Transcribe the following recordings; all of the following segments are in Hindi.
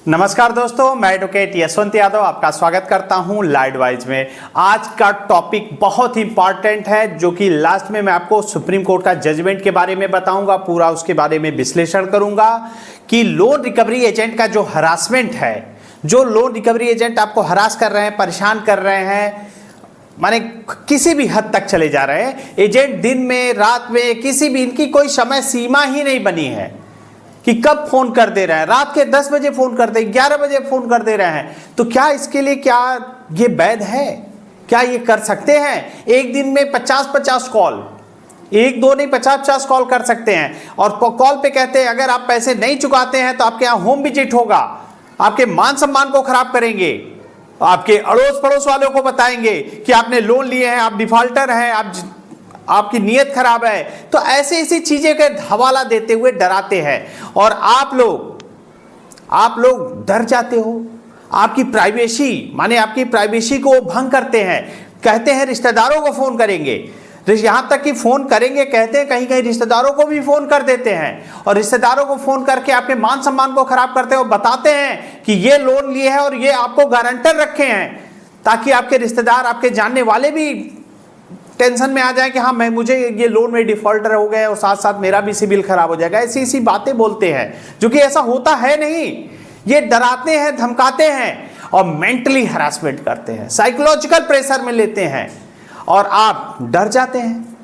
नमस्कार दोस्तों, मैं एडवोकेट यशवंत यादव आपका स्वागत करता हूं लॉ एडवाइज में। आज का टॉपिक बहुत ही इंपॉर्टेंट है, जो कि लास्ट में मैं आपको सुप्रीम कोर्ट का जजमेंट के बारे में बताऊंगा, पूरा उसके बारे में विश्लेषण करूंगा कि लोन रिकवरी एजेंट का जो हरासमेंट है, जो लोन रिकवरी एजेंट आपको हरास कर रहे हैं, परेशान कर रहे हैं, माने किसी भी हद तक चले जा रहे हैं। एजेंट दिन में, रात में, किसी भी, इनकी कोई समय सीमा ही नहीं बनी है कि कब फोन कर दे रहे हैं। रात के 10 बजे फोन कर दे, 11 बजे फोन कर दे रहे हैं। तो क्या इसके लिए क्या ये वैध है? क्या ये कर सकते हैं? एक दिन में 50-50 कॉल, एक दो नहीं 50-50 कॉल कर सकते हैं। और कॉल पे कहते हैं अगर आप पैसे नहीं चुकाते हैं तो आपके यहाँ होम विजिट होगा, आपके मान सम्मान को खराब करेंगे, आपके अड़ोस पड़ोस वालों को बताएंगे कि आपने लोन लिए हैं, आप डिफॉल्टर हैं, आपकी नीयत खराब है। तो ऐसी ऐसी चीजें का हवाला देते हुए डराते हैं और आप लोग डर जाते हो। आपकी प्राइवेसी, माने आपकी प्राइवेसी को भंग करते हैं। कहते हैं रिश्तेदारों को फोन करेंगे, यहां तक कि फोन करेंगे, कहते हैं कहीं कहीं रिश्तेदारों को भी फोन कर देते हैं और रिश्तेदारों को फोन करके आपके मान सम्मान को खराब करते हैं और बताते हैं कि ये लोन लिए है और ये आपको गारंटर रखे हैं, ताकि आपके रिश्तेदार, आपके जानने वाले भी टेंशन में आ जाए कि हाँ मुझे ये लोन में डिफॉल्टर हो गए और साथ साथ मेरा भी सिविल खराब हो जाएगा। ऐसी ऐसी बातें बोलते हैं, जो कि ऐसा होता है नहीं। ये डराते हैं, धमकाते हैं और मेंटली हरासमेंट करते हैं, साइकोलॉजिकल प्रेशर में लेते हैं और आप डर जाते हैं,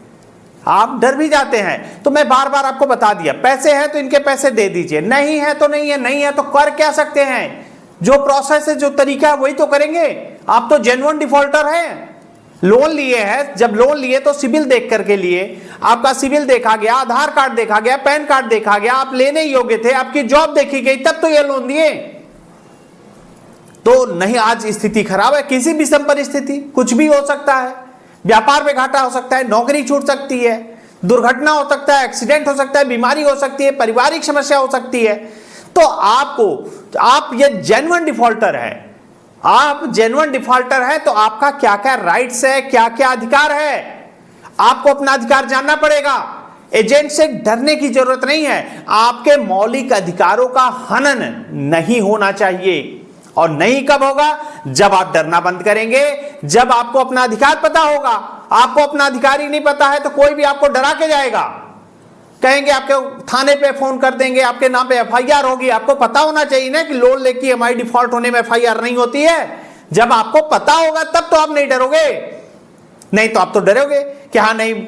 आप डर भी जाते हैं। तो मैं बार बार आपको बता दिया, पैसे हैं तो इनके पैसे दे दीजिए, नहीं है तो नहीं है, नहीं है तो कर क्या सकते हैं? जो प्रोसेस है, जो तरीका है, वही तो करेंगे। आप तो जेन्युइन डिफॉल्टर हैं, लोन लिए हैं। जब लोन लिए तो सिविल देख करके लिए, आपका सिविल देखा गया, आधार कार्ड देखा गया, पैन कार्ड देखा गया, आप लेने योग्य थे, आपकी जॉब देखी गई, तब तो ये लोन दिए। तो नहीं, आज स्थिति खराब है, किसी भी परिस्थिति कुछ भी हो सकता है। व्यापार में घाटा हो सकता है, नौकरी छूट सकती है, दुर्घटना हो सकता है, एक्सीडेंट हो सकता है, बीमारी हो सकती है, पारिवारिक समस्या हो सकती है। तो आप ये जेन्युइन डिफॉल्टर है, आप जेन्युइन डिफॉल्टर है, तो आपका क्या क्या राइट्स है, क्या क्या अधिकार है, आपको अपना अधिकार जानना पड़ेगा। एजेंट से डरने की जरूरत नहीं है। आपके मौलिक अधिकारों का हनन नहीं होना चाहिए। और नहीं कब होगा? जब आप डरना बंद करेंगे, जब आपको अपना अधिकार पता होगा। आपको अपना अधिकार ही नहीं पता है तो कोई भी आपको डरा के जाएगा, कहेंगे आपके थाने पे फोन कर देंगे, आपके नाम पे एफआईआर होगी। आपको पता होना चाहिए ना कि लोन लेके हमारी डिफॉल्ट होने में एफआईआर नहीं होती है। जब आपको पता होगा तब तो आप नहीं डरोगे, नहीं तो आप तो डरोगे कि हाँ नहीं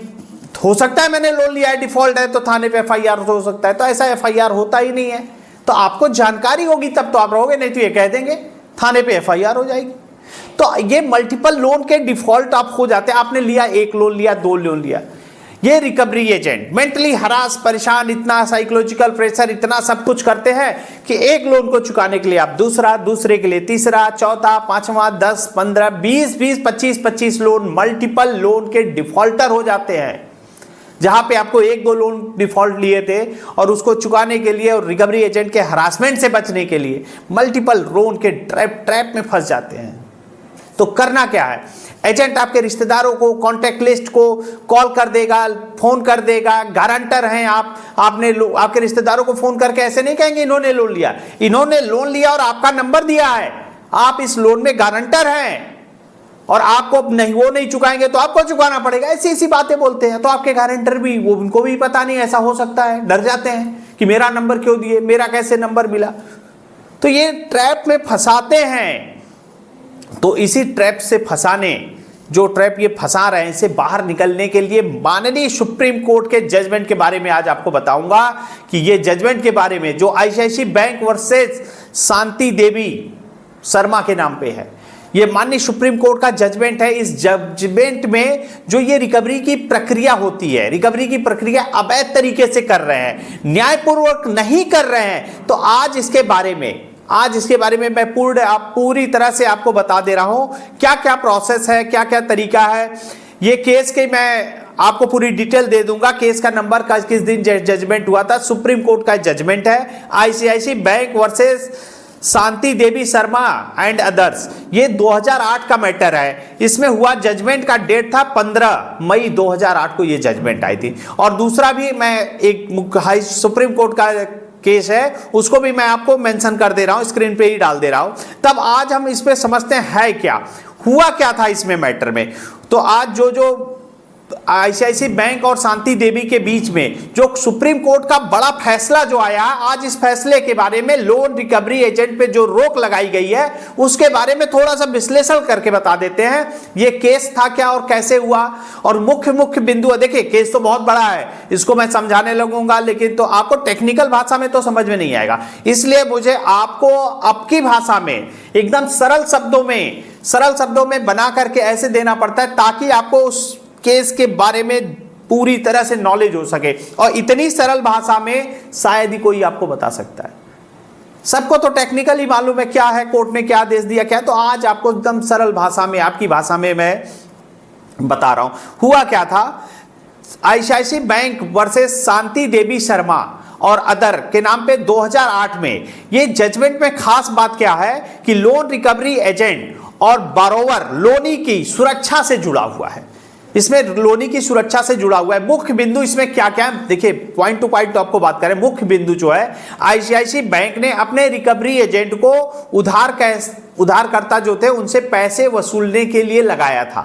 हो सकता है मैंने लोन लिया है, डिफॉल्ट है, तो थाने पे एफआईआर हो सकता है। तो ऐसा एफआईआर होता ही नहीं है। तो आपको जानकारी होगी तब तो आप रहोगे, नहीं तो ये कह देंगे थाने पे एफआईआर हो जाएगी। तो ये मल्टीपल लोन के डिफॉल्ट आप हो जाते हैं। आपने लिया, एक लोन लिया, दो लोन लिया। ये रिकवरी एजेंट मेंटली हरास, परेशान, इतना साइकोलॉजिकल प्रेशर, इतना सब कुछ करते हैं कि एक लोन को चुकाने के लिए आप दूसरा, दूसरे के लिए तीसरा, चौथा, पांचवा, 10, 15, 20, 25 लोन, मल्टीपल लोन के डिफॉल्टर हो जाते हैं। जहां पे आपको एक दो लोन डिफॉल्ट लिए थे और उसको चुकाने के लिए और रिकवरी एजेंट के हरासमेंट से बचने के लिए मल्टीपल लोन के ट्रैप में फंस जाते हैं। तो करना क्या है? एजेंट आपके रिश्तेदारों को, कॉन्टैक्ट लिस्ट को कॉल कर देगा, फोन कर देगा। गारंटर हैं आप, आपके रिश्तेदारों को फोन करके ऐसे नहीं कहेंगे इन्होंने लोन लिया, इन्होंने लोन लिया और आपका नंबर दिया है, आप इस लोन में गारंटर हैं और आपको नहीं, वो नहीं चुकाएंगे तो आपको चुकाना पड़ेगा। ऐसी ऐसी बातें बोलते हैं। तो आपके गारंटर भी, वो उनको भी पता नहीं ऐसा हो सकता है, डर जाते हैं कि मेरा नंबर क्यों दिए, मेरा कैसे नंबर मिला। तो ये ट्रैप में फंसाते हैं। तो इसी ट्रैप से फंसाने, जो ट्रैप ये फंसा रहे हैं, इसे बाहर निकलने के लिए माननीय सुप्रीम कोर्ट के जजमेंट के बारे में आज आपको बताऊंगा कि ये जजमेंट के बारे में, जो ICIC bank versus Shanti Devi Sharma के नाम पे है, ये माननीय सुप्रीम कोर्ट का जजमेंट है। इस जजमेंट में जो ये रिकवरी की प्रक्रिया होती है, रिकवरी की प्रक्रिया अवैध तरीके से कर रहे हैं, न्यायपूर्वक नहीं कर रहे हैं। तो आज इसके बारे में मैं पूरी तरह से आपको बता दे रहा हूं क्या क्या प्रोसेस है, क्या क्या तरीका है। ये केस के मैं आपको पूरी डिटेल दे दूंगा। केस का नंबर का, किस दिन जजमेंट हुआ था, सुप्रीम कोर्ट का जजमेंट है ICICI bank versus Shanti Devi Sharma and others. ये 2008 का मैटर है। इसमें हुआ जजमेंट का डेट था 15 मई 2008 को ये जजमेंट आई थी। और दूसरा भी मैं एक सुप्रीम कोर्ट का केस है उसको भी मैं आपको मेंशन कर दे रहा हूं, स्क्रीन पे ही डाल दे रहा हूं। तब आज हम इस पे समझते हैं क्या हुआ, क्या था इसमें मैटर में। तो आज जो आईसीआईसी बैंक और शांति देवी के बीच में जो सुप्रीम कोर्ट का बड़ा फैसला जो आया, आज इस फैसले के बारे में लोन रिकवरी एजेंट पे जो रोक लगाई गई है उसके बारे में थोड़ा सा विश्लेषण करके बता देते हैं। ये केस था क्या और कैसे हुआ, और मुख्य बिंदु। देखिए केस तो बहुत बड़ा है, इसको मैं समझाने लगूंगा लेकिन तो आपको टेक्निकल भाषा में तो समझ में नहीं आएगा, इसलिए मुझे आपको आपकी भाषा में एकदम सरल शब्दों में बना करके ऐसे देना पड़ता है ताकि आपको उस केस के बारे में पूरी तरह से नॉलेज हो सके। और इतनी सरल भाषा में शायद ही कोई आपको बता सकता है। सबको तो टेक्निकली मालूम है क्या है, कोर्ट ने क्या आदेश दिया क्या है, तो आज आपको एकदम सरल भाषा में, आपकी भाषा में मैं बता रहा हूं। हुआ क्या था, ICIC bank versus Shanti Devi Sharma और अदर के नाम पे 2008 में ये जजमेंट में खास बात क्या है कि लोन रिकवरी एजेंट और बारोवर लोनी की सुरक्षा से जुड़ा हुआ है। इसमें लोनी की सुरक्षा से जुड़ा हुआ है। मुख्य बिंदु इसमें क्या क्या है, देखिए पॉइंट टू पॉइंट तो आपको बात करें। मुख्य बिंदु जो है, आईसीआईसी बैंक ने अपने रिकवरी एजेंट को उधारकर्ता जो थे उनसे पैसे वसूलने के लिए लगाया था।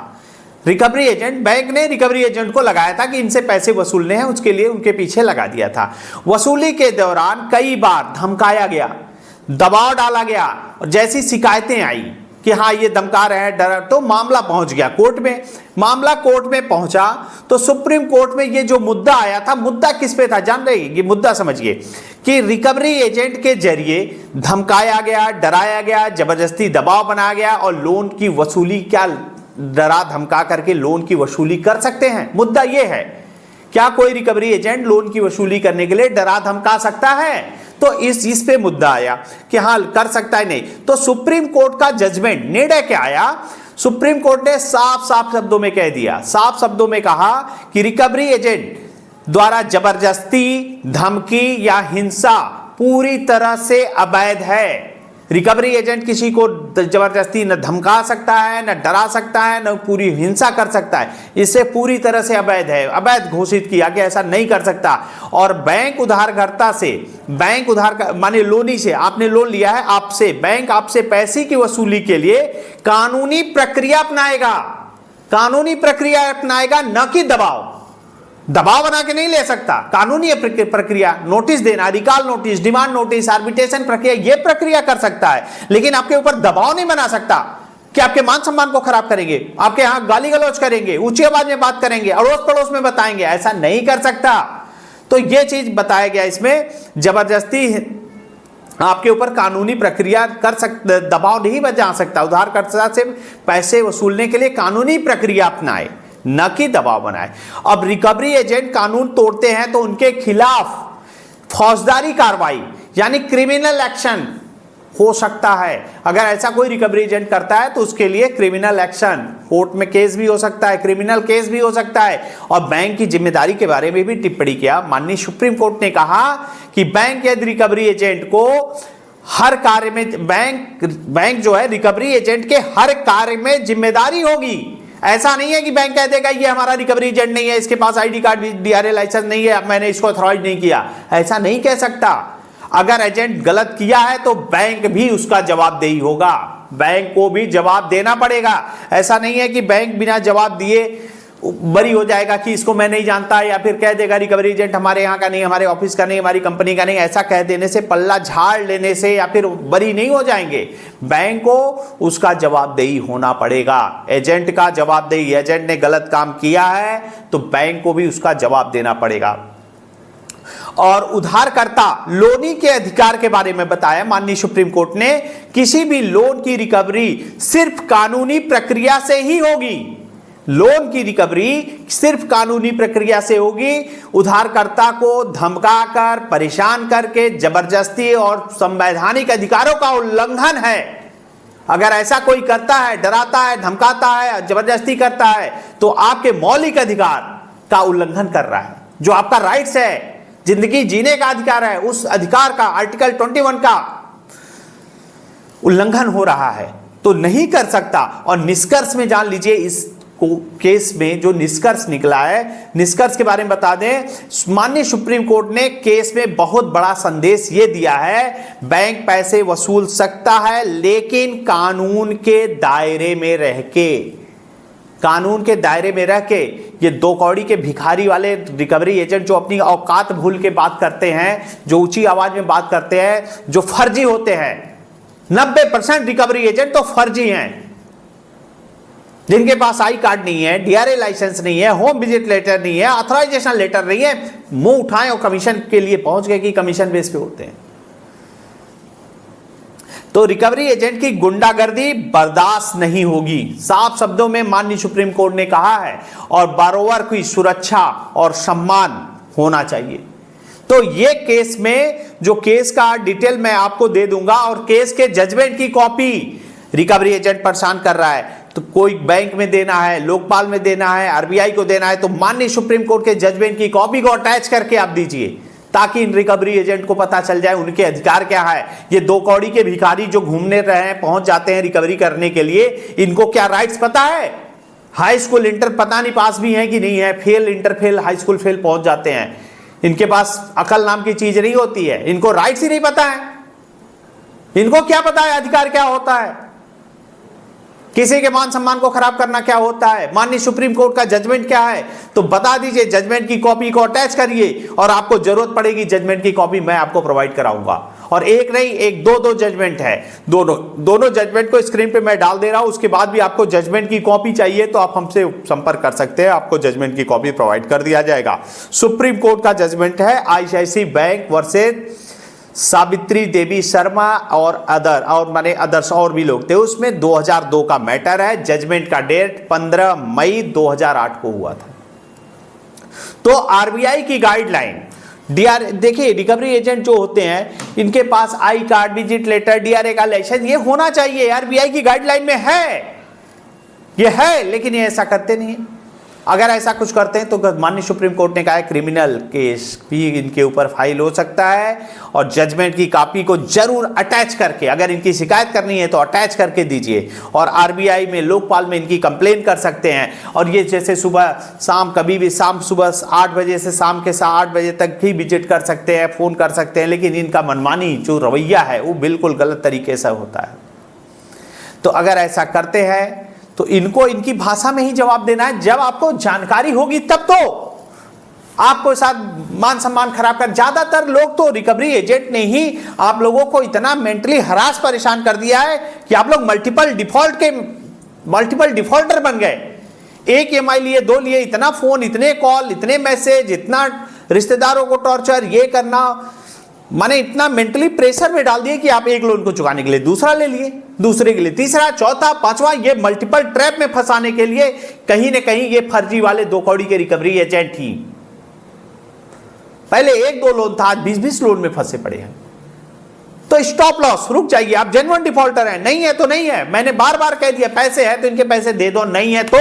बैंक ने रिकवरी एजेंट को लगाया था कि इनसे पैसे वसूलने हैं, उसके लिए उनके पीछे लगा दिया था। वसूली के दौरान कई बार धमकाया गया, दबाव डाला गया, और जैसी शिकायतें आई कि हाँ ये धमका रहे हैं, डर, तो मामला पहुंच गया कोर्ट में। मामला कोर्ट में पहुंचा तो सुप्रीम कोर्ट में ये जो मुद्दा आया था, मुद्दा किस पे था जान रहे, ये मुद्दा समझिए कि रिकवरी एजेंट के जरिए धमकाया गया, डराया गया, जबरदस्ती दबाव बनाया गया और लोन की वसूली, क्या डरा धमका करके लोन की वसूली कर सकते हैं। मुद्दा ये है, क्या कोई रिकवरी एजेंट लोन की वसूली करने के लिए डरा धमका सकता है? तो इस पे मुद्दा आया कि हाँ कर सकता है, नहीं। तो सुप्रीम कोर्ट का जजमेंट, निर्णय क्या आया, सुप्रीम कोर्ट ने साफ शब्दों में कह दिया, साफ शब्दों में कहा कि रिकवरी एजेंट द्वारा जबरदस्ती, धमकी या हिंसा पूरी तरह से अवैध है। रिकवरी एजेंट किसी को जबरदस्ती न धमका सकता है, न डरा सकता है, न पूरी हिंसा कर सकता है। इससे पूरी तरह से अवैध है, अवैध घोषित किया कि ऐसा नहीं कर सकता। और बैंक उधारकर्ता से, माने लोनी से, आपने लोन लिया है, आपसे बैंक आपसे पैसे की वसूली के लिए कानूनी प्रक्रिया अपनाएगा, न कि दबाव बना के नहीं ले सकता। कानूनी प्रक्रिया, नोटिस देना, recall notice, demand notice, arbitration प्रक्रिया, ये प्रक्रिया कर सकता है, लेकिन आपके ऊपर दबाव नहीं बना सकता कि आपके मान सम्मान को खराब करेंगे, आपके यहां गाली गलौज करेंगे, ऊंची आवाज में बात करेंगे, अड़ोस पड़ोस में बताएंगे, ऐसा नहीं कर सकता। तो ये चीज बताया गया इसमें, जबरदस्ती आपके ऊपर कानूनी प्रक्रिया कर सकते, दबाव नहीं बजा सकता। उधारकर्ता से पैसे वसूलने के लिए कानूनी प्रक्रिया अपनाए, न कि दबाव बनाए। अब रिकवरी एजेंट कानून तोड़ते हैं तो उनके खिलाफ फौजदारी कार्रवाई यानी क्रिमिनल एक्शन हो सकता है। अगर ऐसा कोई रिकवरी एजेंट करता है तो उसके लिए क्रिमिनल एक्शन, कोर्ट में केस भी हो सकता है, क्रिमिनल केस भी हो सकता है। और बैंक की जिम्मेदारी के बारे में भी टिप्पणी किया। माननीय सुप्रीम कोर्ट ने कहा कि बैंक यदि रिकवरी एजेंट को हर कार्य में, बैंक जो है रिकवरी एजेंट के हर कार्य में जिम्मेदारी होगी। ऐसा नहीं है कि बैंक कह देगा ये हमारा रिकवरी एजेंट नहीं है, इसके पास आईडी कार्ड, डीआरए लाइसेंस नहीं है, मैंने इसको अथॉराइज नहीं किया, ऐसा नहीं कह सकता। अगर एजेंट गलत किया है तो बैंक भी उसका जवाबदेही होगा, बैंक को भी जवाब देना पड़ेगा। ऐसा नहीं है कि बैंक बिना जवाब दिए बरी हो जाएगा कि इसको मैं नहीं जानता, या फिर कह देगा रिकवरी एजेंट हमारे यहाँ का नहीं, हमारे ऑफिस का नहीं, हमारी कंपनी का नहीं। ऐसा कह देने से, पल्ला झाड़ लेने से या फिर बरी नहीं हो जाएंगे। बैंक को उसका जवाबदेही होना पड़ेगा, एजेंट का जवाबदेही। एजेंट ने गलत काम किया है तो बैंक को भी उसका जवाब देना पड़ेगा। और उधारकर्ता लोनी के अधिकार के बारे में बताया माननीय सुप्रीम कोर्ट ने, किसी भी लोन की रिकवरी सिर्फ कानूनी प्रक्रिया से ही होगी। लोन की रिकवरी सिर्फ कानूनी प्रक्रिया से होगी। उधारकर्ता को धमकाकर, परेशान करके, जबरदस्ती और संवैधानिक अधिकारों का उल्लंघन है। अगर ऐसा कोई करता है, डराता है, धमकाता है, जबरदस्ती करता है, तो आपके मौलिक अधिकार का उल्लंघन कर रहा है। जो आपका राइट्स है, जिंदगी जीने का अधिकार है, उस अधिकार का आर्टिकल 21 का उल्लंघन हो रहा है, तो नहीं कर सकता। और निष्कर्ष में जान लीजिए, इस केस में जो निष्कर्ष निकला है, निष्कर्ष के बारे में बता दें। माननीय सुप्रीम कोर्ट ने केस में बहुत बड़ा संदेश ये दिया है, बैंक पैसे वसूल सकता है लेकिन कानून के दायरे में रह के, कानून के दायरे में रह के। ये दो कौड़ी के भिखारी वाले रिकवरी एजेंट जो अपनी औकात भूल के बात करते हैं, जो ऊंची आवाज में बात करते हैं, जो फर्जी होते हैं, 90% रिकवरी एजेंट तो फर्जी हैं, जिनके पास आई कार्ड नहीं है, डीआरए लाइसेंस नहीं है, होम विजिट लेटर नहीं है, ऑथराइजेशन लेटर नहीं है, मुंह उठाएं और कमीशन के लिए पहुंच गए कि कमीशन बेस पे होते हैं। तो रिकवरी एजेंट की गुंडागर्दी बर्दाश्त नहीं होगी, साफ शब्दों में माननीय सुप्रीम कोर्ट ने कहा है, और बारोवर की सुरक्षा और सम्मान होना चाहिए। तो ये केस में, जो केस का डिटेल मैं आपको दे दूंगा, और केस के जजमेंट की कॉपी रिकवरी एजेंट परेशान कर रहा है, तो कोई बैंक में देना है, लोकपाल में देना है, आरबीआई को देना है, तो माननीय सुप्रीम कोर्ट के जजमेंट की कॉपी को अटैच करके आप दीजिए, ताकि इन रिकवरी एजेंट को पता चल जाए उनके अधिकार क्या है। ये दो कौड़ी के भिखारी जो घूमने रहे हैं, पहुंच जाते हैं रिकवरी करने के लिए, इनको क्या राइट्स पता है? हाई स्कूल इंटर पता नहीं पास भी है कि नहीं है, fail, inter fail, high school fail पहुंच जाते हैं। इनके पास अकल नाम की चीज नहीं होती है, इनको राइट्स ही नहीं पता है। इनको क्या पता है अधिकार क्या होता है, किसी के मान सम्मान को खराब करना क्या होता है, माननीय सुप्रीम कोर्ट का जजमेंट क्या है, तो बता दीजिए, जजमेंट की कॉपी को अटैच करिए, और आपको जरूरत पड़ेगी जजमेंट की कॉपी मैं आपको प्रोवाइड कराऊंगा। और एक नहीं, एक दो जजमेंट है, दोनों जजमेंट को स्क्रीन पे मैं डाल दे रहा हूं। उसके बाद भी आपको जजमेंट की कॉपी चाहिए तो आप हमसे संपर्क कर सकते हैं, आपको जजमेंट की कॉपी प्रोवाइड कर दिया जाएगा। सुप्रीम कोर्ट का जजमेंट है ICICI bank versus Savitri Devi Sharma और अदर्स और भी लोग थे, उसमें 2002 का मैटर है। जजमेंट का डेट 15 मई 2008 को हुआ था। तो आरबीआई की गाइडलाइन, देखिए रिकवरी एजेंट जो होते हैं, इनके पास I card, visit letter, DRA का लाइसेंस, ये होना चाहिए, आरबीआई की गाइडलाइन में है, ये है, लेकिन ये ऐसा करते नहीं है। अगर ऐसा कुछ करते हैं तो माननीय सुप्रीम कोर्ट ने कहा है क्रिमिनल केस भी इनके ऊपर फाइल हो सकता है, और जजमेंट की कॉपी को जरूर अटैच करके, अगर इनकी शिकायत करनी है तो अटैच करके दीजिए, और आरबीआई में, लोकपाल में इनकी कंप्लेन कर सकते हैं। और ये जैसे सुबह शाम, कभी भी शाम सुबह 8 बजे से शाम के 8 बजे तक भी विजिट कर सकते हैं, फोन कर सकते हैं, लेकिन इनका मनमानी जो रवैया है वो बिल्कुल गलत तरीके से होता है। तो अगर ऐसा करते हैं तो इनको इनकी भाषा में ही जवाब देना है। जब आपको जानकारी होगी तब तो आपको साथ मान सम्मान खराब कर, ज्यादातर लोग तो रिकवरी एजेंट ने ही आप लोगों को इतना मेंटली हरास परेशान कर दिया है कि आप लोग मल्टीपल डिफॉल्टर बन गए। एक ईएमआई लिए, 2 लिए, इतना फोन, इतने कॉल, इतने मैसेज, इतना रिश्तेदारों को टॉर्चर, ये करना, माने इतना मेंटली प्रेशर में डाल दिए कि आप एक लोन को चुकाने के लिए दूसरा ले लिए, दूसरे के लिए तीसरा, चौथा, पांचवा, ये मल्टीपल ट्रैप में फंसाने के लिए कहीं ना कहीं ये फर्जी वाले दो कौड़ी के रिकवरी एजेंट ही, पहले 1-2 लोन था, आज 20-20 लोन में फंसे पड़े हैं। तो स्टॉप लॉस, रुक जाइए, आप जेन्युइन डिफॉल्टर हैं, नहीं है तो नहीं है। मैंने बार बार कह दिया, पैसे है तो इनके पैसे दे दो, नहीं है तो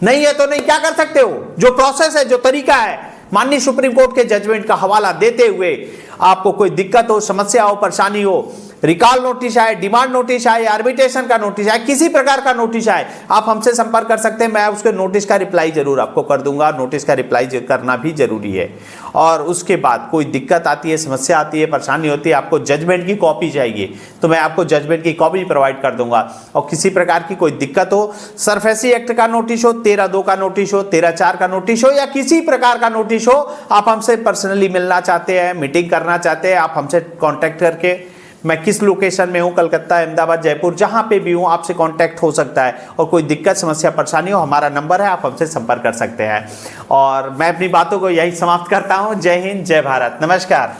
नहीं है, तो नहीं, क्या कर सकते हो। जो प्रोसेस है, जो तरीका है, माननीय सुप्रीम कोर्ट के जजमेंट का हवाला देते हुए, आपको कोई दिक्कत हो, समस्या हो, परेशानी हो, रिकॉल नोटिस आए, डिमांड नोटिस आए, आर्बिट्रेशन का नोटिस आए, किसी प्रकार का नोटिस आए, आप हमसे संपर्क कर सकते हैं। मैं उसके नोटिस का रिप्लाई जरूर आपको कर दूंगा। नोटिस का रिप्लाई करना भी जरूरी है। और उसके बाद कोई दिक्कत आती है, समस्या आती है, परेशानी होती है, आपको जजमेंट की कॉपी चाहिए तो मैं आपको जजमेंट की कॉपी प्रोवाइड कर दूंगा। और किसी प्रकार की कोई दिक्कत हो, सरफेसी एक्ट का नोटिस हो, 13(2) का नोटिस हो, 13(4) का नोटिस हो, या किसी प्रकार का नोटिस हो, आप हमसे पर्सनली मिलना चाहते हैं, मीटिंग करना चाहते हैं, आप हमसे कॉन्टैक्ट करके, मैं किस लोकेशन में हूँ, कलकत्ता, अहमदाबाद, जयपुर, जहाँ पे भी हूँ, आपसे कांटेक्ट हो सकता है। और कोई दिक्कत, समस्या, परेशानी हो, हमारा नंबर है, आप हमसे संपर्क कर सकते हैं। और मैं अपनी बातों को यही समाप्त करता हूँ। जय हिंद, जय भारत, नमस्कार।